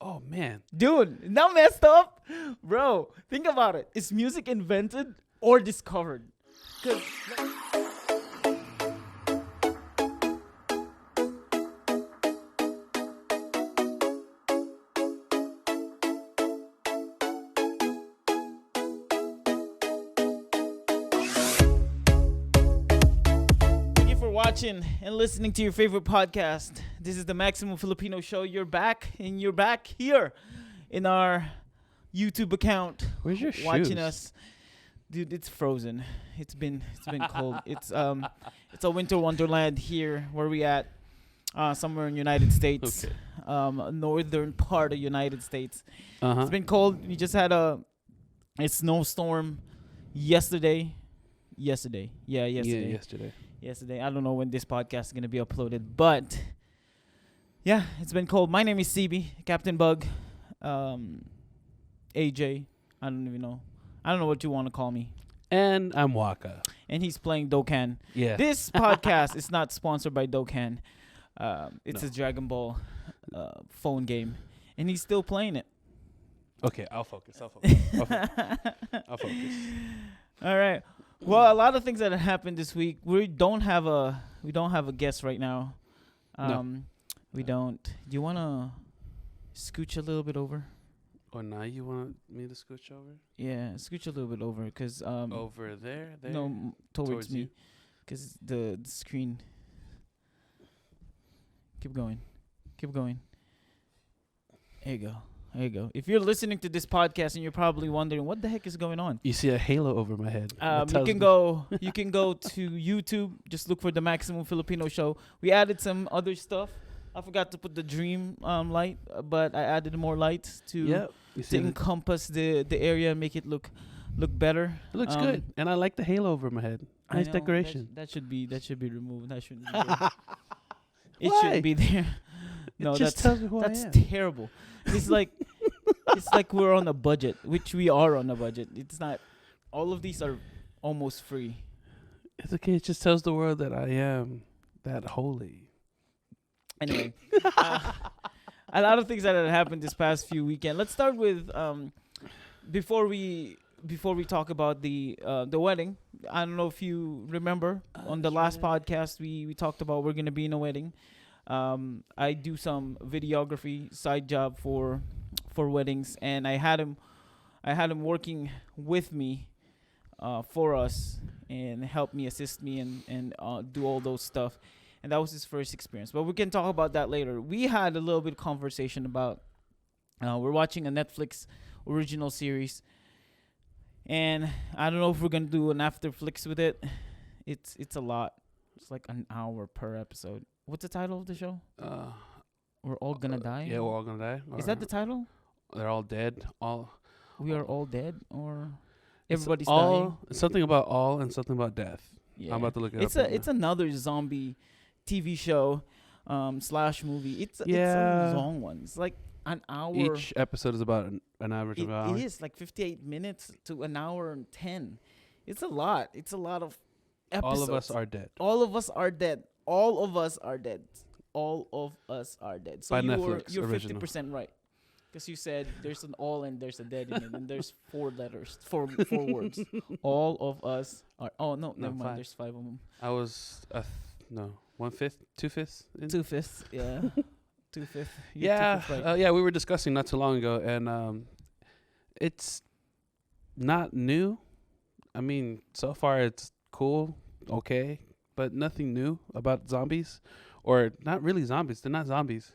Oh man, Dude, not messed up, bro. Think about it. Is music invented or discovered? Cause thank you for watching and listening to your favorite podcast. This is the Maximum Filipino Show. You're back, and you're back here in our YouTube account. where's your Watching shoes? us, dude. It's frozen. It's been cold. It's a winter wonderland here where we at. Somewhere in United States, Okay. northern part of United States. Uh-huh. It's been cold. We just had a snowstorm yesterday. Yeah, yesterday. Yeah, yesterday. Yesterday. I don't know when this podcast is gonna be uploaded, but yeah, it's been cold. My name is CB, Captain Bug, AJ. I don't even know. I don't know what you want to call me. And I'm Wakka. And he's playing Dokkan. Yeah. This podcast is not sponsored by Dokkan. It's No. a Dragon Ball phone game, and he's still playing it. Okay, I'll focus. I'll focus. All right. Well, a lot of things that have happened this week. We don't have a guest right now. No. We don't. Do you want to scooch a little bit over? Or now you want me to scooch over? Yeah, scooch a little bit over, cause Over there? no, towards Towards me, you? cause the screen. Keep going. There you go. If you're listening to this podcast and you're probably wondering what the heck is going on, You see a halo over my head. you can go to YouTube. Just look for the Maximum Filipino Show. We added some other stuff. I forgot to put the dream light, but I added more lights to Yep. You see encompass the area and make it look better. it looks good. And I like the halo over my head. I Nice know, decoration. That should be removed. That shouldn't be there. It Why? shouldn't be there. No, It just that's tells me who I that's am. terrible. It's like we're on a budget, which we are on a budget. It's not. All of these are almost free. It's okay. It just tells the world that I am that holy. Anyway, a lot of things that have happened this past few weekend. Let's start with before we talk about the wedding. I don't know if you remember on the last podcast we talked about we're gonna be in a wedding. I do some videography side job for weddings, and I had him working with me for us and help me, assist me, and do all those stuff. And that was his first experience. But we can talk about that later. We had a little bit of conversation about we're watching a Netflix original series, and I don't know if we're gonna do an Afterflix with it. It's a lot. It's like an hour per episode. What's the title of the show? We're all gonna die. Yeah, we're all gonna die. Is that the title? They're all dead. We are all dead, or It's everybody's all, dying. It's something about all and something about death. Yeah. I'm about to look it It's up. it's another zombie TV show slash movie. It's Yeah. a long one. It's like an hour. Each episode is about an average of an hour. It is like 58 minutes to an hour and 10. It's a lot. It's a lot of episodes. All of us are dead. All of us are dead. All of us are dead. All of us are dead. So By Netflix, you're original. 50% right. Because you said there's an all and there's a dead in it, and there's four words. All of us are. Oh no, never mind. 5. There's 5 of them. I was no 1/5, 2/5. 2/5, yeah. 2/5. Yeah, Right. yeah. We were discussing not too long ago, and it's not new. I mean, so far it's cool, okay, but nothing new about zombies, or not really zombies. They're not zombies.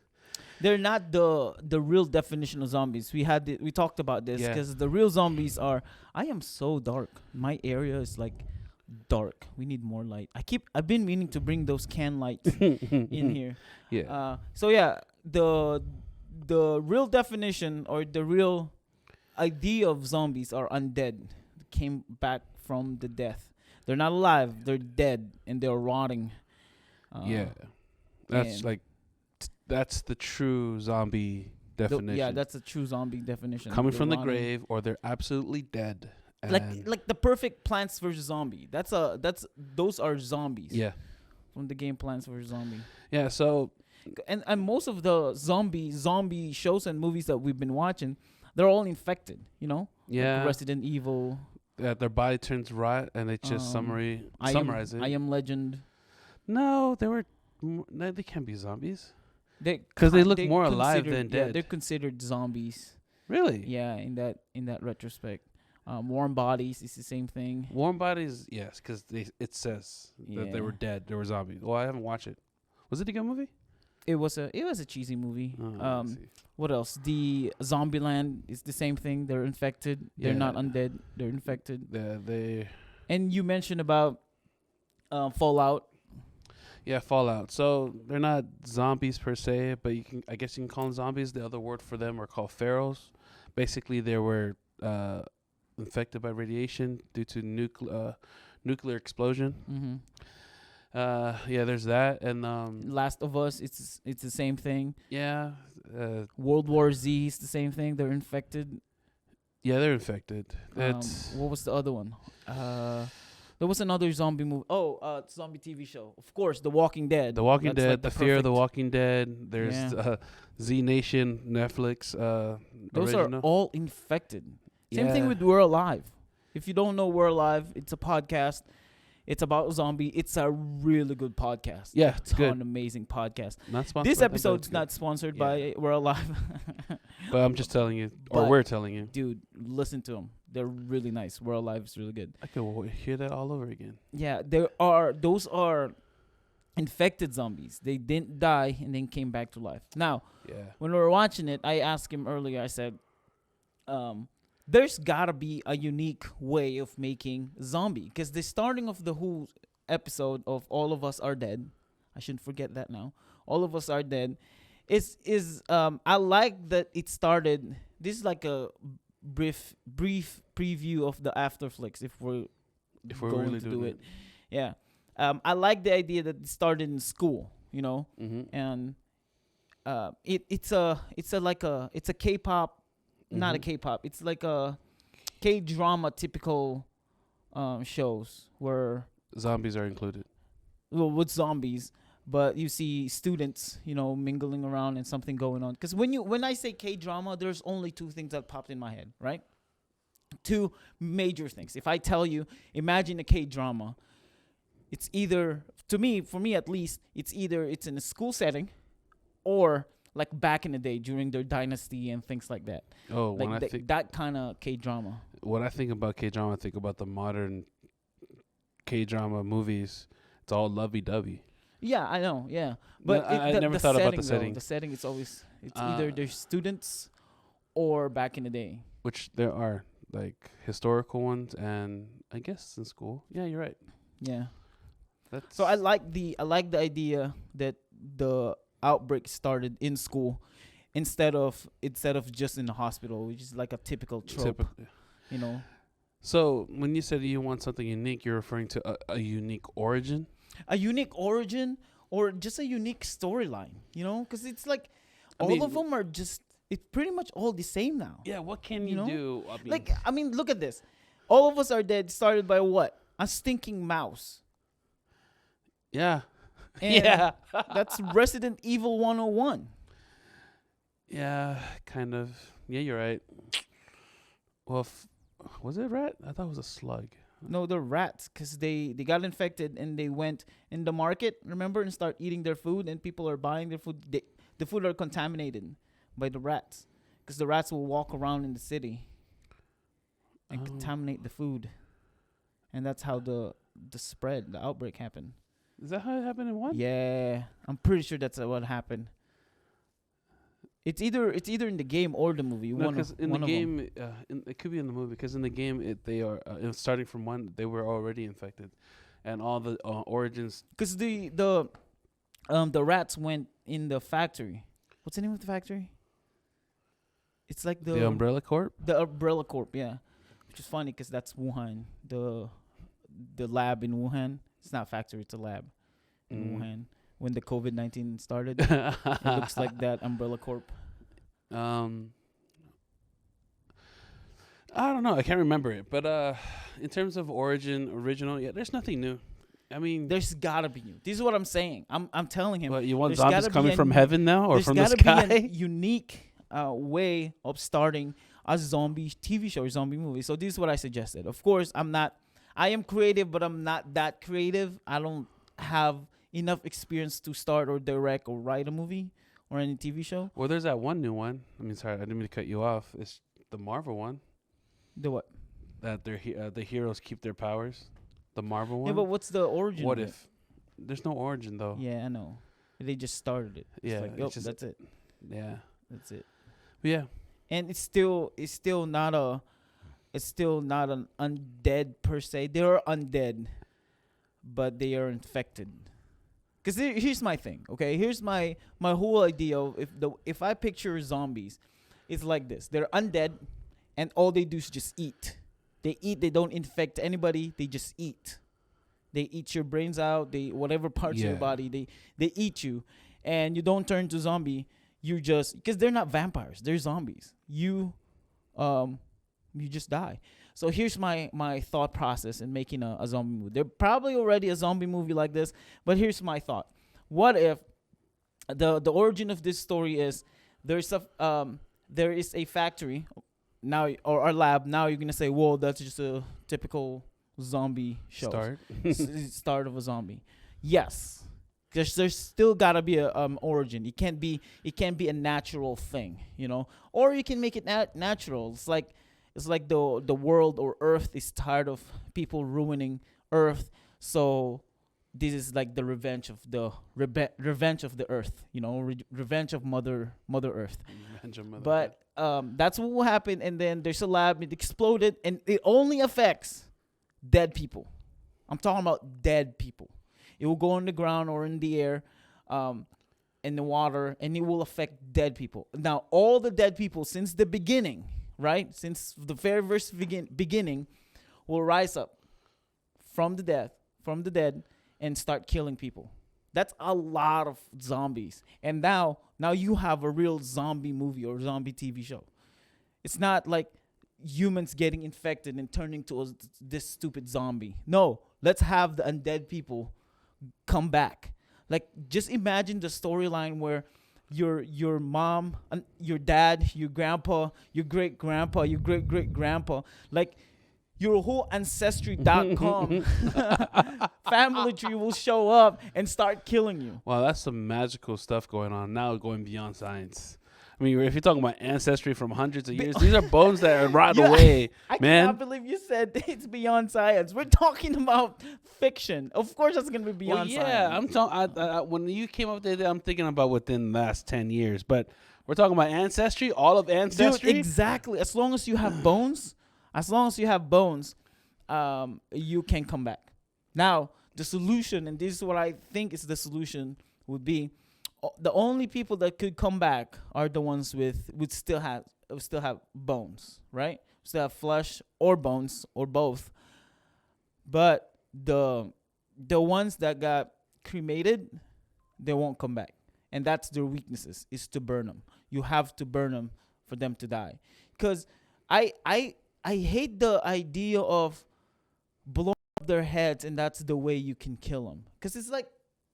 They're not the real definition of zombies. We talked about this Yeah. because the real zombies are. I am so dark. My area is like dark. We need more light. I've been meaning to bring those can lights in here. Yeah. So yeah, the real definition or the real idea of zombies are undead. Came back from the death. They're not alive. They're dead and they're rotting. Yeah. That's and- like that's the true zombie definition. Yeah, that's a true zombie definition. Coming They're from the rotting. grave, or they're absolutely dead. Like the perfect Plants vs Zombie. Those are zombies. Yeah. From the game Plants vs Zombie. Yeah. So And most of the zombie shows and movies that we've been watching, they're all infected. Yeah. Like Resident Evil. Their body turns rot, and they just summarize it. I Am Legend. No, no, they can't be zombies. Because they look more alive than dead. Yeah, they're considered zombies. Really? Yeah, in that retrospect. Warm Bodies is the same thing. Warm Bodies, yes, because it says that they were dead. They were zombies. Well, I haven't watched it. Was it a good movie? It was a cheesy movie. I see. What else? The Zombieland is the same thing. They're infected. They're not undead. They're infected. They. And you mentioned about Fallout. Yeah, Fallout. So they're not zombies per se, but I guess you can call them zombies. The other word for them are called pharaohs. Basically, they were infected by radiation due to nuclear explosion. Mm-hmm. Yeah, there's that, and Last of Us, it's the same thing. yeah, World War Z is the same thing. They're infected. yeah, they're infected. It's What was the other one? There was another zombie movie. Zombie TV show. Of course, The Walking Dead. The Walking That's Dead, like The Fear of the perfect- Walking Dead. There's Z Nation, Netflix. Those original. are all infected. Same thing Yeah. with We're Alive. If you don't know We're Alive, it's a podcast. It's about a zombie. It's a really good podcast. Yeah, it's good. An amazing podcast. Not sponsored. This by them, but episode's it's not good. sponsored Yeah. by We're Alive. But I'm just telling you, or But- we're telling you. Dude, listen to them. They're really nice. We're Alive is really good. I could hear that all over again. Yeah, those are infected zombies. They didn't die and then came back to life. Now, Yeah. when we were watching it, I asked him earlier, I said, there's gotta be a unique way of making zombie. Because the starting of the whole episode of All of Us Are Dead, I shouldn't forget that now. All of Us Are Dead is I like that it started. This is like a brief preview of the Afterflix if we're going really to do doing it. Yeah. I like the idea that it started in school, Mm-hmm. and it's a K-pop, not a Mhm. K-pop. It's like a K-drama typical shows where Zombies are included. with zombies, but you see students, mingling around and something going on. Because when I say K-drama, there's only two things that popped in my head, right? Two major things. If I tell you, imagine a K-drama, it's either, for me at least, it's in a school setting or like back in the day during their dynasty and things like that. Oh, when Like that kind of K-drama. when I think about K-drama, I think about the modern K-drama movies. It's all lovey-dovey. Yeah, I know. Yeah, but I never thought about the setting. The setting is always it's Uh, either they're students or back in the day. Which there are like historical ones, and I guess in school. Yeah, you're right. Yeah. That's So I like the idea that the outbreak started in school instead of just in the hospital, which is like a typical trope. You know. So when you said you want something unique, you're referring to a unique origin. A unique origin or just a unique storyline, because it's like I all mean- of them are just, it's pretty much all the same now. Yeah, what can You you, know? do? I mean, look at this. All of Us Are Dead started by what? A stinking mouse. yeah, And yeah, that's Resident Evil 101. yeah, kind of. Yeah, you're right. Well, was it a rat? I thought it was a slug. No, they're rats because they got infected and they went in the market, remember, and start eating their food, and people are buying their food. The food are contaminated by the rats because the rats will walk around in the city and Oh. contaminate the food. And that's how the outbreak happened. Is that how it happened in one? Yeah, I'm pretty sure that's what happened. It's either in the game or the movie. No, one because of, in one the of 'em. game, it could be in the movie. Because in the game, they are it was starting from one. They were already infected, and all the origins. Because the rats went in the factory. What's the name of the factory? It's like The Umbrella Corp. The Umbrella Corp, yeah. Which is funny because that's Wuhan, the lab in Wuhan. It's not a factory, it's a lab in Wuhan. When the COVID-19 started, it looks like that Umbrella Corp. I don't know. I can't remember it. But in terms of original, yeah, there's nothing new. I mean, There's gotta be new. This is what I'm saying. I'm telling him. what, you want There's zombies gotta be coming a from new- heaven now or There's from the gotta be a sky? unique way of starting a zombie TV show or zombie movie. So this is what I suggested. Of course, I am creative, but I'm not that creative. I don't have enough experience to start or direct or write a movie or any TV show. Well, there's that one new one. I mean, sorry, I didn't mean to cut you off. It's the Marvel one The what? that the heroes keep their powers. The Marvel one. Yeah, but what's the origin? What of it? if? There's no origin though. Yeah, I know. They just started it. It's Yeah, like, it's yep, just- that's it. Yeah. That's it. But yeah. And it's still not an undead per se. They are undead, but they are infected. Cause here's my thing. Okay, here's my whole idea of if I picture zombies, it's like this. They're undead, and all they do is just eat. They eat. They don't infect anybody. They just eat. They eat your brains out. They whatever parts of your Yeah. body. They eat you, and you don't turn to zombie. You just because they're not vampires. They're zombies. You just die. So here's my thought process in making a zombie movie. There's probably already a zombie movie like this, but here's my thought. What if the origin of this story is there is a factory now or a lab. Now you're gonna say, well, that's just a typical zombie show. Start of a zombie. Yes. There's still gotta be a origin. It can't be a natural thing, you know. Or you can make it natural. It's like the world or Earth is tired of people ruining Earth, so this is like the revenge of the revenge of the Earth, you know, revenge of Mother Earth. But that's what will happen. And then there's a lab. It exploded, and it only affects dead people. I'm talking about dead people. It will go on the ground or in the air, in the water, and it will affect dead people. Now, all the dead people since the beginning, right? Since the very first beginning, will rise up from the dead, and start killing people. That's a lot of zombies. And now you have a real zombie movie or zombie TV show. It's not like humans getting infected and turning to this stupid zombie. No, let's have the undead people come back. Like, just imagine the storyline where your mom, your dad, your grandpa, your great grandpa, your great great grandpa, like your whole ancestry.com family tree will show up and start killing you. Wow, that's some magical stuff going on now, going beyond science. I mean, if you're talking about ancestry from hundreds of years, these are bones that are rotting away, I man. cannot believe you said it's beyond science. We're talking about fiction. Of course, that's gonna be beyond yeah, science. I'm talking. When you came up with that, I'm thinking about within the last 10 years. But we're talking about ancestry, all of ancestry. Dude, exactly. As long as you have bones, you can come back. Now, the solution, and this is what I think is the solution, would be the only people that could come back are the ones would still have bones, right? Still have flesh or bones or both. But the ones that got cremated, they won't come back. And that's their weaknesses, is to burn them. You have to burn them for them to die. Because I hate the idea of blowing up their heads and that's the way you can kill them. Because it's like,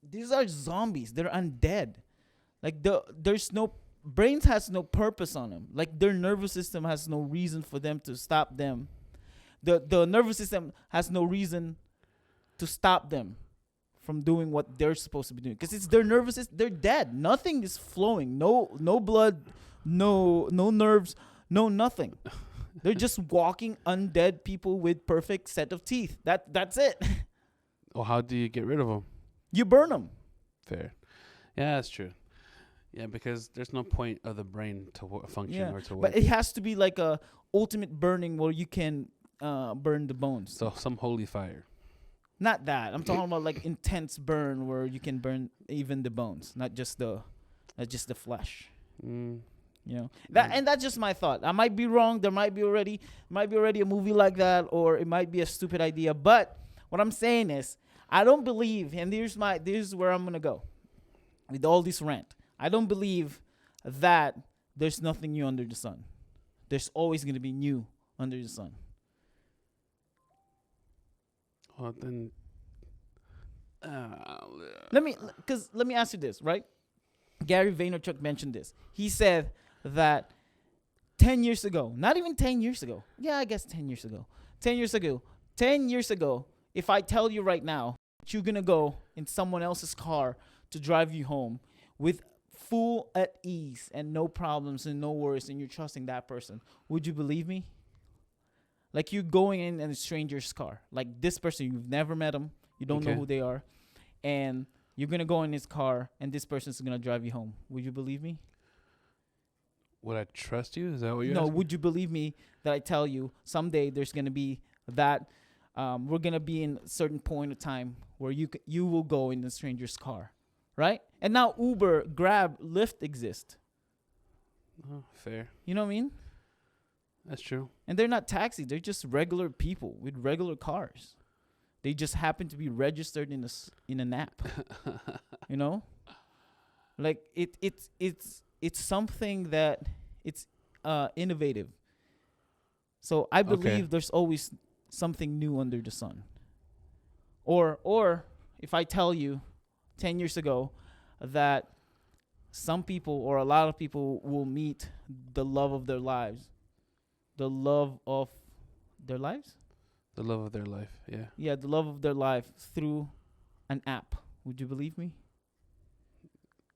these are zombies. They're undead. Like, there's no, brains has no purpose on them. Like, their nervous system has no reason for them to stop them. The nervous system has no reason to stop them from doing what they're supposed to be doing. Because it's their nervous system. They're dead. Nothing is flowing. No blood, no nerves, no nothing. They're just walking undead people with perfect set of teeth. That's it. Well, how do you get rid of them? You burn them. Fair. Yeah, that's true. Yeah, because there's no point of the brain to function or to work. But it has to be like a ultimate burning where you can burn the bones. So some holy fire. Not that. I'm talking about like intense burn where you can burn even the bones, not just the flesh. Mm. You know and that's just my thought. I might be wrong. There might be already a movie like that, or it might be a stupid idea. But what I'm saying is, I don't believe, and this is where I'm gonna go with all this rant. I don't believe that there's nothing new under the sun. There's always gonna be new under the sun. Well, then Let me ask you this, right? Gary Vaynerchuk mentioned this. He said that 10 years ago, not even 10 years ago. Yeah, I guess 10 years ago. 10 years ago, if I tell you right now that you're going to go in someone else's car to drive you home with full at ease and no problems and no worries, and you're trusting that person, would you believe me? Like, you're going in a stranger's car. Like, this person, you've never met them. You don't know who they are. And you're going to go in his car, and this person's going to drive you home. Would you believe me? Would I trust you? Is that what you're No, asking? would you believe me that I tell you someday there's going to be that we're going to be in a certain point of time where you will go in a stranger's car, right? And now Uber, Grab, Lyft exist. Oh, fair. You know what I mean? That's true. And they're not taxis. They're just regular people with regular cars. They just happen to be registered in an app. You know? Like it's something that it's innovative. So I believe there's always something new under the sun. Or if I tell you 10 years ago that some people or a lot of people will meet the love of their lives. The love of their lives? The love of their life, yeah. Yeah, the love of their life through an app. Would you believe me?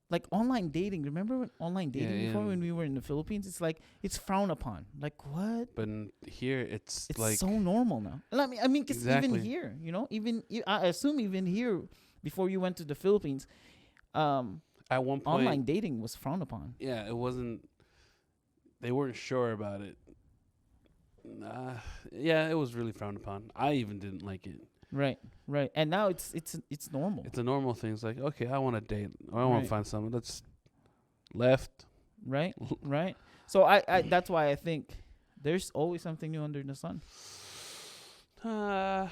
Like online dating. Remember when online dating before when we were in the Philippines? It's like, it's frowned upon. Like, what? But here, it's like... so normal now. I mean, because Exactly. even here, you know, I assume even here, before you went to the Philippines, at one point... online dating was frowned upon. Yeah, it wasn't... They weren't sure about it. Yeah, it was really frowned upon. I even didn't like it. Right. And now it's normal. It's a normal thing. It's like, okay, I want to date, or I want Right. to find someone. That's left. Right. So I that's why I think there's always something new under the sun. I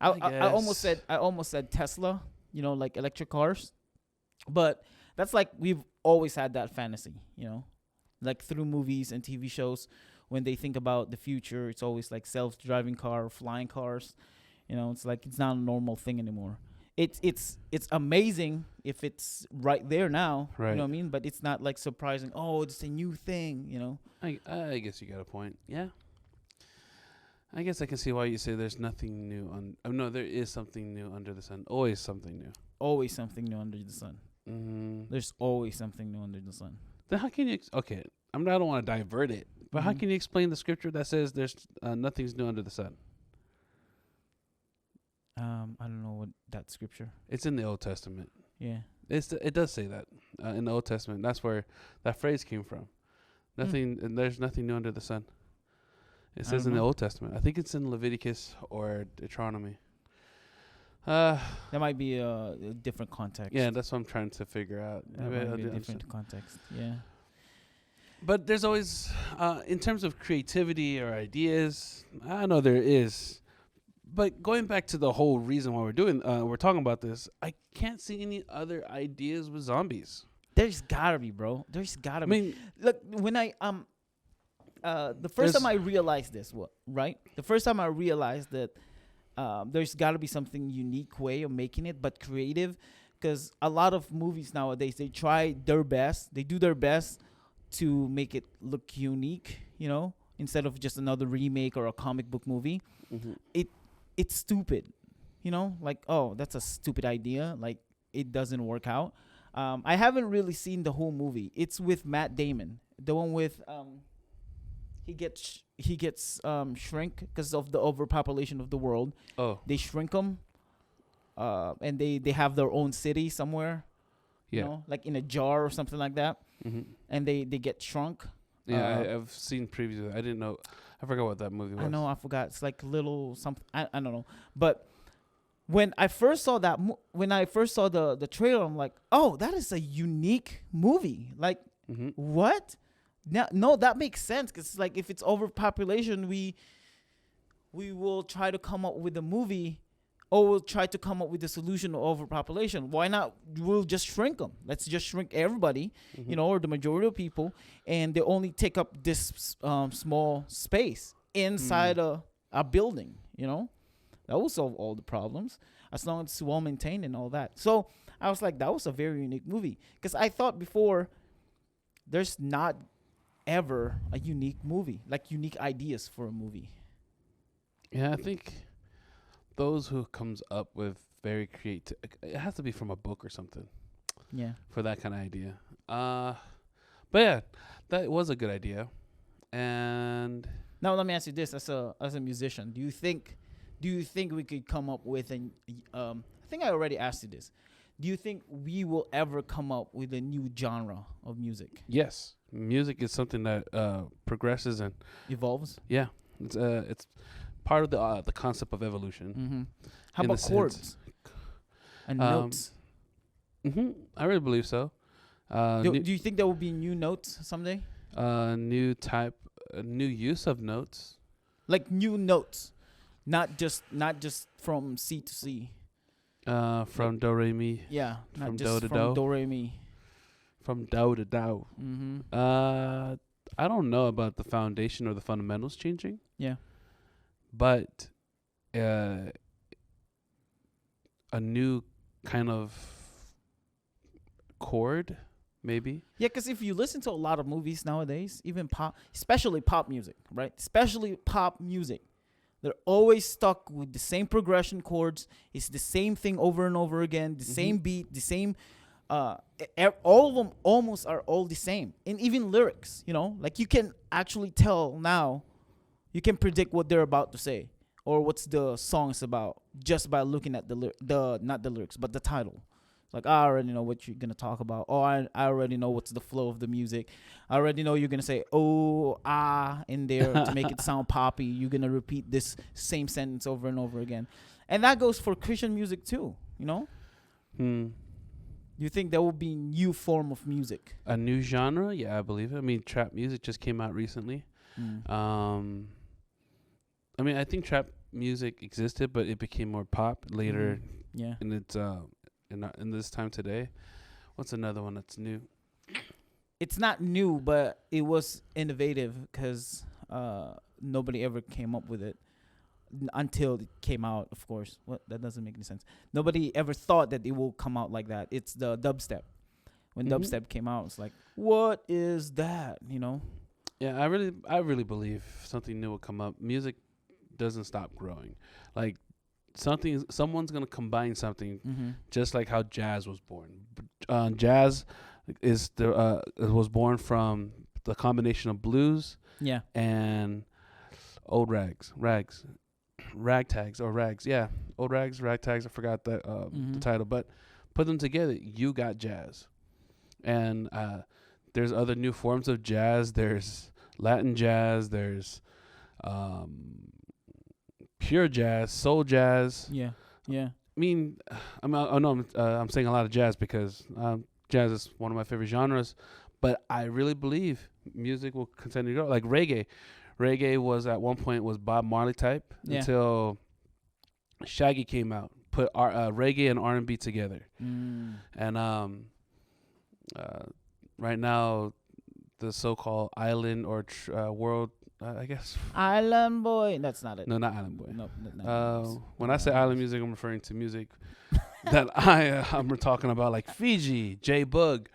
almost said Tesla, you know, like electric cars. But that's like we've always had that fantasy, you know. Like through movies and TV shows, when they think about the future, it's always like self-driving car, flying cars. You know, it's like it's not a normal thing anymore. It's amazing if it's right there now. Right. You know what I mean? But it's not like surprising. Oh, it's a new thing. You know. I guess you got a point. Yeah. I guess I can see why you say there's nothing new on. Oh, no, there is something new under the sun. Always something new. Always something new under the sun. There's always something new under the sun. Then how can you? Okay, I don't want to divert it, but how can you explain the scripture that says there's nothing's new under the sun? I don't know what that scripture. It's in the Old Testament. Yeah. It does say that in the Old Testament. That's where that phrase came from. And there's nothing new under the sun. It says in the Old Testament. I think it's in Leviticus or Deuteronomy. That might be a different context. Yeah, that's what I'm trying to figure out. That might be a different context. Yeah. But there's always, in terms of creativity or ideas, I know there is. But going back to the whole reason why we're talking about this, I can't see any other ideas with zombies. There's gotta be, bro. There's gotta be. I mean, look, when I the first time I realized this, the first time I realized that there's got to be something unique way of making it, but creative, because a lot of movies nowadays, they try their best, they do their best to make it look unique, you know, instead of just another remake or a comic book movie. It's stupid, you know, like, oh, that's a stupid idea, like it doesn't work out. I haven't really seen the whole movie. It's with Matt Damon, the one with he gets shrink because of the overpopulation of the world. Oh, they shrink them, and they have their own city somewhere. yeah, You know, like in a jar or something like that. And they get shrunk. Yeah, I've seen previews of that. I didn't know. I forgot what that movie was. I know, I forgot. It's like little something. I don't know. But when I first saw that, when I first saw the trailer, I'm like, oh, that is a unique movie. Like, what? Now, no, that makes sense, because like if it's overpopulation, we will try to come up with a movie, or we'll try to come up with a solution to overpopulation. Why not? We'll just shrink them. Let's just shrink everybody, you know, or the majority of people, and they only take up this small space inside a building. You know, that will solve all the problems. as long as it's well maintained and all that. So I was like, that was a very unique movie, because I thought before there's not ever a unique movie, like unique ideas for a movie. Yeah, I think those who comes up with very creative, it has to be from a book or something Yeah. for that kind of idea. But yeah, that was a good idea. And Now let me ask you this: as a musician, do you think we could come up with an I think I already asked you this. Do you think we will ever come up with a new genre of music? yes, music is something that progresses, and Evolves? yeah, it's part of the concept of evolution. Mm-hmm. How In a about sense. chords and notes? I really believe so. Do you think there will be new notes someday? New type, new use of notes. Like new notes, not just from C to C. From do re mi, Yeah, not From just do to from do? do re mi. from do to do. Mm-hmm. I don't know about the foundation or the fundamentals changing, Yeah. but a new kind of chord, maybe. Yeah, because if you listen to a lot of movies nowadays, even pop, especially pop music, right? Especially pop music, they're always stuck with the same progression chords. It's the same thing over and over again, the same beat, the same. All of them almost are all the same, and even lyrics. Like you can actually tell now. You can predict what they're about to say or what's the song's about just by looking at the not the lyrics but the title. Like, I already know what you're gonna talk about. Oh, I already know what's the flow of the music. I already know you're gonna say in there to make it sound poppy. You're gonna repeat this same sentence over and over again, and that goes for Christian music too. You think there will be new form of music? A new genre? Yeah, I believe it. I mean, trap music just came out recently. I mean, I think trap music existed, but it became more pop later Yeah. in its in this time today. What's another one that's new? It's not new, but it was innovative because nobody ever came up with it until it came out. Of course, that doesn't make any sense. Nobody ever thought that it will come out like that. It's the dubstep. When dubstep came out, it's like, what is that? Yeah, I really believe something new will come up. Music doesn't stop growing. Like someone's gonna combine something, just like how jazz was born. Jazz was born from the combination of blues, Yeah, and old ragtags. Yeah, old rags, ragtags. I forgot the title, but put them together, you got jazz. And there's other new forms of jazz. There's Latin jazz. There's pure jazz, soul jazz. yeah. I mean, I'm saying a lot of jazz because jazz is one of my favorite genres. But I really believe music will continue to grow. Like reggae. Reggae was at one point was Bob Marley type until Shaggy came out, put reggae and R&B together. And right now, the so-called island or world, I guess. Island boy. That's not it. No, not island boy. No. When I say island music, I'm referring to music that I'm talking about, like Fiji, J Bug,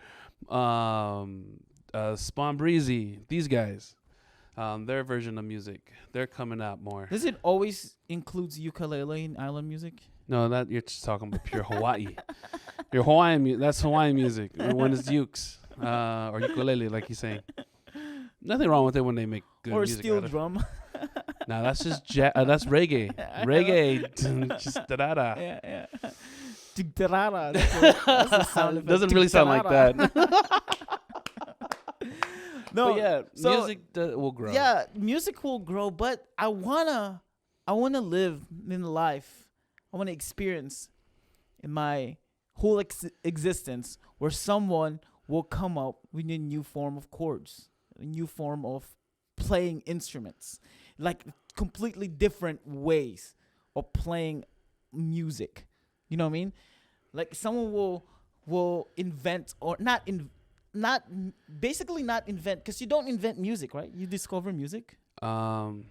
Spawn Breezy. These guys, their version of music, they're coming out more. Does it always includes ukulele in island music? No, that you're just talking about pure Hawaii. Your Hawaiian that's Hawaiian music. When it's ukes or ukulele, like you're saying. Nothing wrong with it when they make good or music. steel drum. No, that's just that's reggae. Reggae, just da da da. Yeah. That's the sound effect. Doesn't really sound like that. No, but yeah, so, music will grow. Yeah, music will grow, but I wanna live in life. I wanna experience in my whole existence where someone will come up with a new form of chords, a new form of playing instruments, like completely different ways of playing music. You know what I mean? Like someone will invent or not invent, because you don't invent music, right? You discover music. Well,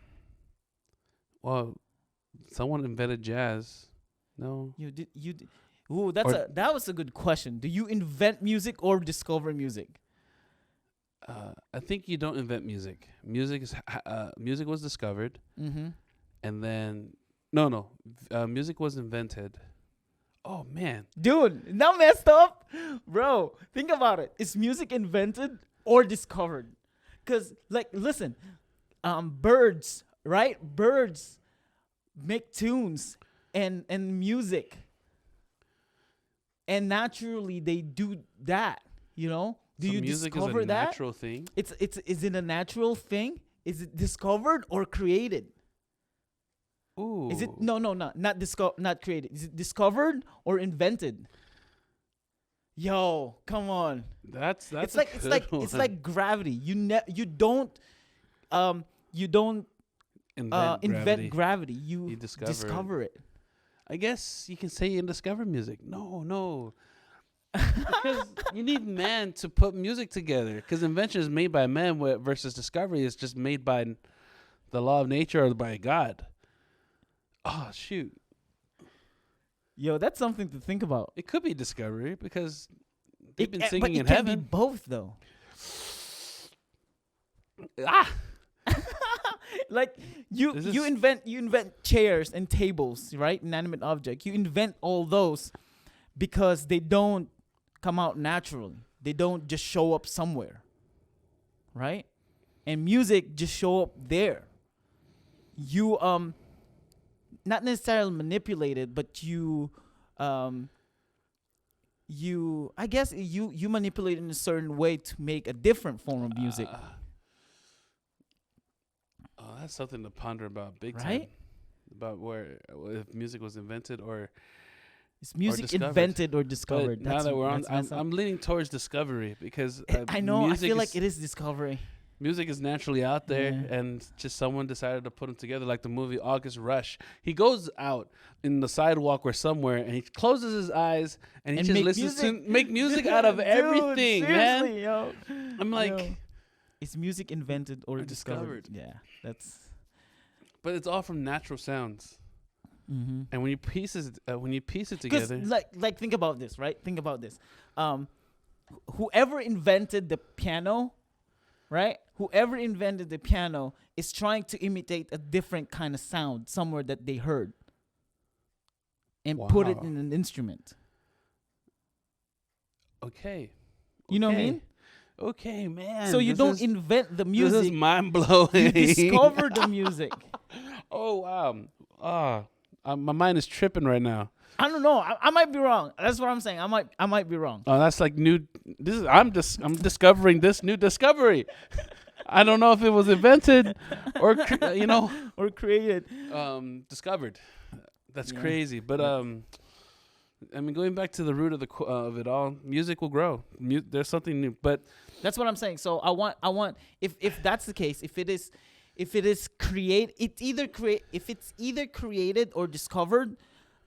someone invented jazz. No. Ooh, that was a good question. Do you invent music or discover music? I think you don't invent music. Music was discovered, Mm-hmm. and then no, music was invented. Oh man, Dude, not messed up, bro. Think about it. Is music invented or discovered? Cause like, listen, birds, right? Birds make tunes and music, and naturally they do that. You know? Do so you music discover is a that? natural thing. Is it a natural thing? Is it discovered or created? Ooh, Is it not created? Is it discovered or invented? Yo, come on. That's It's a like good it's one. like gravity. You don't invent gravity. You You discover it. I guess you can say you discover music. No. Because you need man to put music together. Because invention is made by man versus discovery is just made by the law of nature or by God. Oh, shoot. Yo, that's something to think about. It could be discovery because they've been singing but in it can heaven. be both though. Ah! Like you invent chairs and tables, right? Inanimate object. You invent all those because they don't come out naturally. They don't just show up somewhere. Right? And music just show up there. You not necessarily manipulate it, but you I guess you manipulate it in a certain way to make a different form of music. That's something to ponder about big time. Right? About where if music was invented or is music discovered. Invented or discovered? But now that we're on, I'm leaning towards discovery because I know. I feel like it is discovery. Music is naturally out there, and just someone decided to put them together, like the movie August Rush. He goes out in the sidewalk or somewhere, and he closes his eyes, and he just listens to make music out of everything, man. Yo. I'm like, is music invented or discovered? Yeah, that's. But it's all from natural sounds, and when you piece it together, like think about this, right? Think about this. Whoever invented the piano, right? Whoever invented the piano is trying to imitate a different kind of sound somewhere that they heard and put it in an instrument. Okay. You know what I mean? Okay, man. So you don't invent the music. This is mind blowing. You discover the music. Oh, wow. My mind is tripping right now. I don't know. I might be wrong. That's what I'm saying. I might be wrong. Oh, that's like new. I'm discovering this new discovery. I don't know if it was invented or or created. Discovered. That's crazy. But I mean, going back to the root of it all, music will grow. There's something new. But that's what I'm saying. So I want if that's the case, if it's either created or discovered,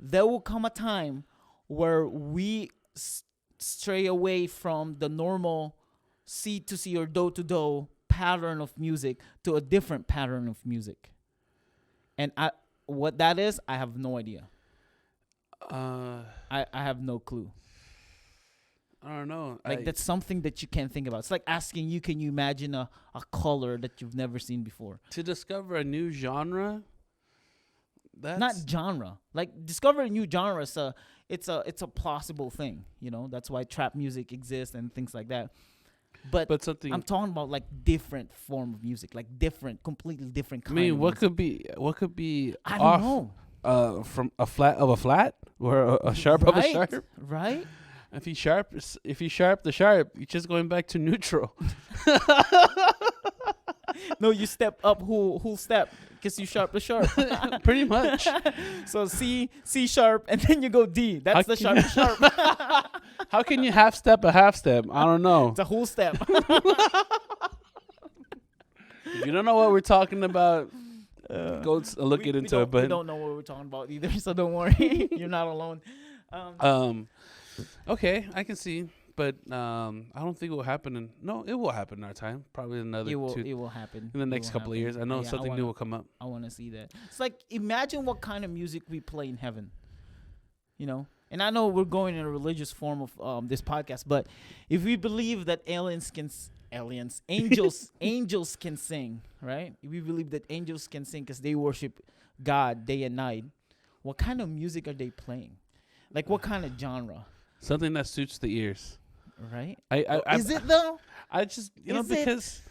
there will come a time where we stray away from the normal C to C or do to do pattern of music to a different pattern of music. And what that is, I have no idea. I have no clue. I don't know. Like that's something that you can't think about. It's like asking you, can you imagine a color that you've never seen before? To discover a new genre? That's not genre. Like discover a new genre. It's a plausible thing. You know, that's why trap music exists and things like that. But something I'm talking about like different form of music, like completely different kind. I mean, of what music. could be? I don't know. From a flat of a flat or a sharp of a sharp, right? If you sharp the sharp, you're just going back to neutral. No, you step up whole step because you sharp the sharp. Pretty much. So C sharp and then you go D. That's the sharp sharp. How can you half step a half step? I don't know. It's a whole step. If you don't know what we're talking about, go look into it. But we don't know what we're talking about either, so don't worry. You're not alone. Okay, I can see, but I don't think it will happen. It will happen in our time. Probably another. It will happen in the next couple of years. I know something new will come up. I want to see that. It's like imagine what kind of music we play in heaven. you know. And I know we're going in a religious form of this podcast, but if we believe that angels can sing, right? If we believe that angels can sing because they worship God day and night, what kind of music are they playing? Like what kind of genre? Something that suits the ears. Right? Is it though? I just because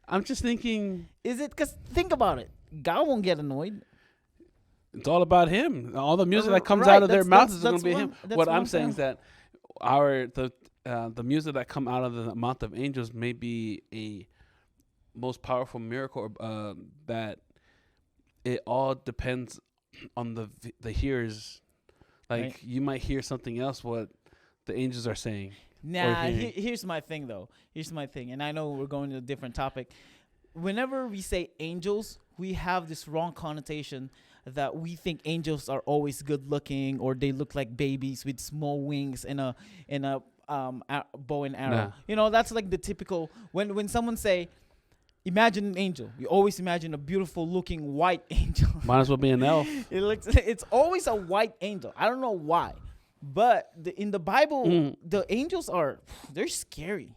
I'm just thinking. Is it? Because think about it. God won't get annoyed. It's all about him. All the music that comes out of their mouths is going to be him. What I'm saying is that the music that come out of the mouth of angels may be a most powerful miracle that it all depends on the hearers. Like Right. you might hear something else what the angels are saying. Nah, here's my thing though. Here's my thing, and I know we're going to a different topic. Whenever we say angels, we have this wrong connotation that we think angels are always good looking or they look like babies with small wings and a bow and arrow. Nah. You know, that's like the typical when someone say imagine an angel, you always imagine a beautiful looking white angel. Might as well be an elf. It's always a white angel. I don't know why. But in the Bible, the angels they're scary.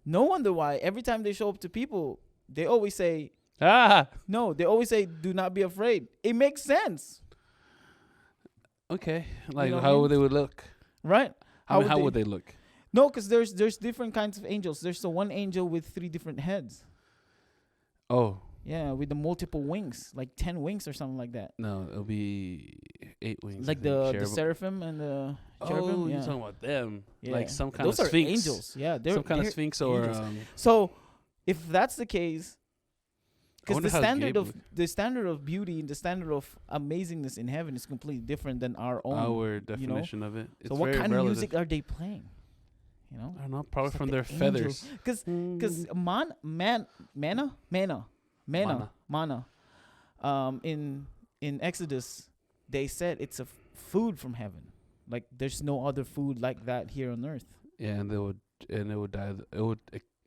No wonder why every time they show up to people, they always say, no, they always say, do not be afraid. It makes sense. Okay. Like You know how they would look. Right? How would they look? No, because there's different kinds of angels. There's the one angel with 3 different heads. Oh. Yeah, with the multiple wings, like 10 wings or something like that. No, it'll be 8 wings. Like the seraphim and the cherubim. Oh, yeah. you're talking about them. Yeah. Like some kind Those of are sphinx. angels. Yeah, they're some kind of they're sphinx or angels. So, if that's the case, because wonder the how standard of beauty and the standard of amazingness in heaven is completely different than our own. our definition of it. It's So, what very kind of relative. music are they playing? You know, I don't know. Probably It's from like their the feathers. Because manna. In Exodus, they said it's a food from heaven. Like there's no other food like that here on earth. Yeah, and it would die. It would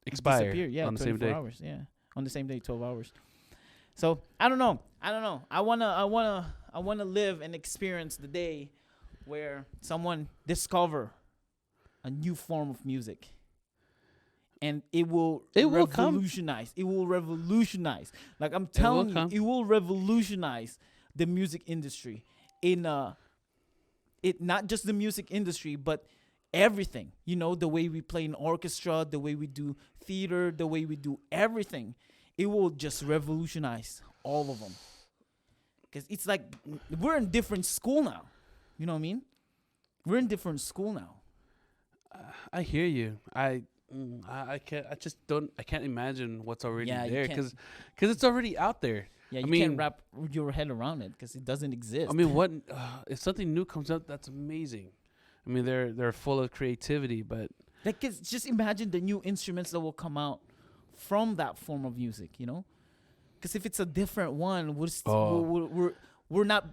expire. Disappear. Yeah, on the same day. hours. Yeah, on the same day, 12 hours. So I don't know. I wanna live and experience the day where someone discover a new form of music. And it will revolutionize. It will revolutionize. Like I'm telling you, it will revolutionize the music industry. Not just the music industry, but everything. You know, the way we play in orchestra, the way we do theater, the way we do everything. It will just revolutionize all of them. Because it's like we're in different school now. You know what I mean? We're in different school now. I hear you. I can't imagine what's already there because it's already out there. Yeah, you can't wrap your head around it because it doesn't exist. I mean, what if something new comes up? That's amazing. I mean, they're full of creativity, but like, just imagine the new instruments that will come out from that form of music. You know, because if it's a different one, we're not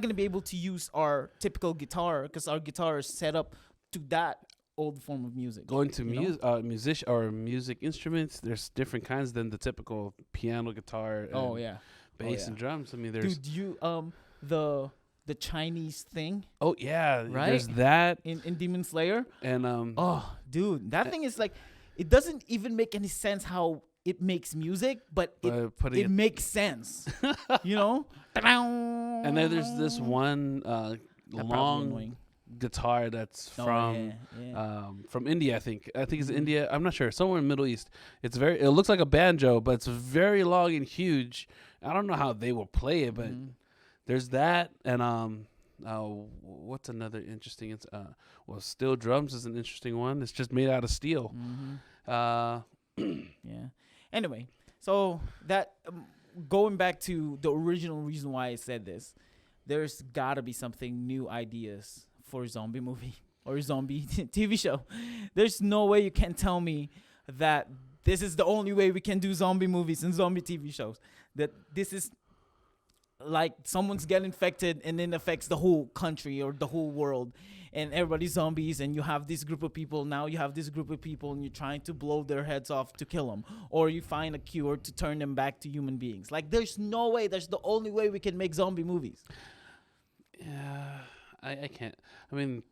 gonna be able to use our typical guitar because our guitar is set up to that old form of music. Going to music instruments, there's different kinds than the typical piano, guitar, and bass and drums. I mean, there's the Chinese thing. Oh yeah, right. There's that in Demon Slayer. And that thing is like, it doesn't even make any sense how it makes music, but it makes sense. You know. And then there's this one long guitar that's from India. I think it's India. I'm not sure. Somewhere in the Middle East. It looks like a banjo, but it's very long and huge. I don't know how they will play it, but there's that. And what's another interesting? Steel drums is an interesting one. It's just made out of steel. Yeah. Anyway, so that going back to the original reason why I said this, there's gotta be something new ideas for a zombie movie or a zombie TV show. There's no way you can tell me that this is the only way we can do zombie movies and zombie TV shows. That this is like someone's get infected and then affects the whole country or the whole world and everybody's zombies and you have this group of people. Now you have this group of people and you're trying to blow their heads off to kill them, or you find a cure to turn them back to human beings. Like there's no way. That's the only way we can make zombie movies. Yeah. I can't. I mean,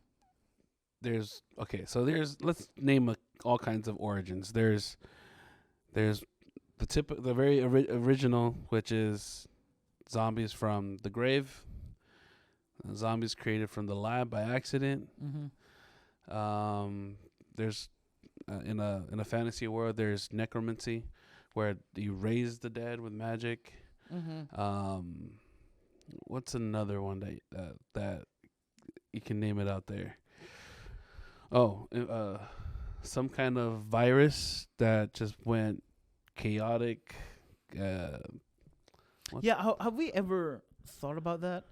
there's okay. So let's name all kinds of origins. There's the very original, which is zombies from the grave, zombies created from the lab by accident. There's in a fantasy world, there's necromancy, where you raise the dead with magic. What's another one that you can name it out there? Oh, some kind of virus that just went chaotic. Yeah, have we ever thought about that?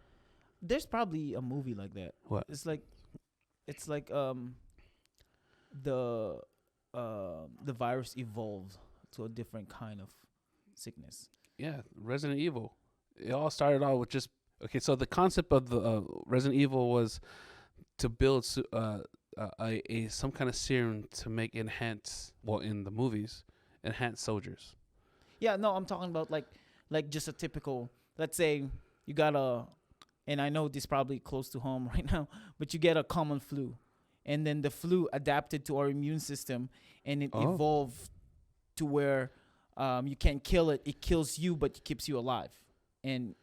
There's probably a movie like that. What? It's like the virus evolved to a different kind of sickness. Yeah, Resident Evil. It all started out with just okay. So the concept of the Resident Evil was to build a some kind of serum to make in the movies, enhance soldiers. Yeah, no, I'm talking about like just a typical. Let's say you got and I know this is probably close to home right now, but you get a common flu, and then the flu adapted to our immune system, and it evolved to where you can't kill it. It kills you, but it keeps you alive, and